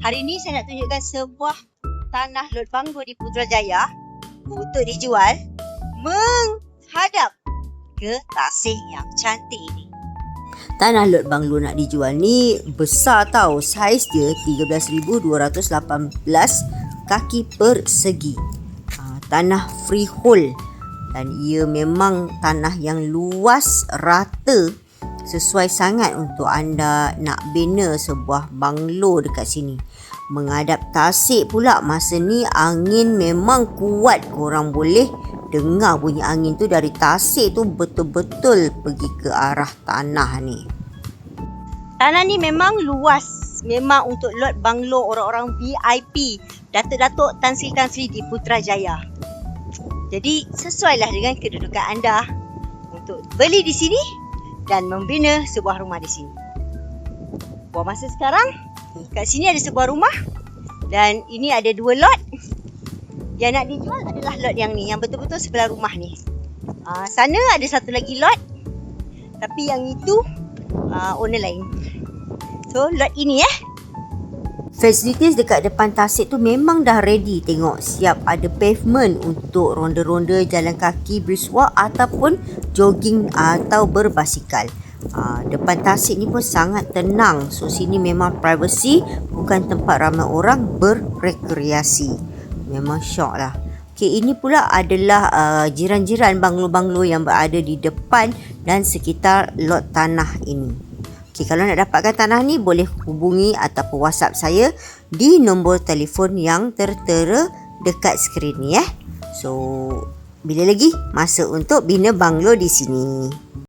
Hari ini saya nak tunjukkan sebuah tanah lot banglo di Putrajaya untuk dijual menghadap ke tasik yang cantik ini. Tanah lot banglo nak dijual ni besar tau. Saiz dia 13,218 kaki persegi. Tanah freehold dan ia memang tanah yang luas, rata, sesuai sangat untuk anda nak bina sebuah banglo dekat sini. Menghadap tasik pula, masa ni angin memang kuat. Korang boleh dengar bunyi angin tu dari tasik tu, betul-betul pergi ke arah tanah ni. Tanah ni memang luas. Memang untuk lot banglo orang-orang VIP, Datuk-Datuk Tan Sri di Putrajaya. Jadi sesuailah dengan kedudukan anda untuk beli di sini dan membina sebuah rumah di sini. Buat masa sekarang, kat sini ada sebuah rumah dan ini ada 2 lot. Yang nak dijual adalah lot yang ni, yang betul-betul sebelah rumah ni. Sana ada satu lagi lot, tapi yang itu owner lain. So lot ini Facilities dekat depan tasik tu memang dah ready. Tengok, siap ada pavement untuk ronda-ronda jalan kaki, brisk walk ataupun jogging atau berbasikal. Depan tasik ni pun sangat tenang. So sini memang privacy, bukan tempat ramai orang berrekreasi. Memang syok lah. Okay, ini pula adalah jiran-jiran banglo-banglo yang berada di depan dan sekitar lot tanah ini. Okay, kalau nak dapatkan tanah ni boleh hubungi ataupun WhatsApp saya di nombor telefon yang tertera dekat skrin ni. So, bila lagi masa untuk bina banglo di sini.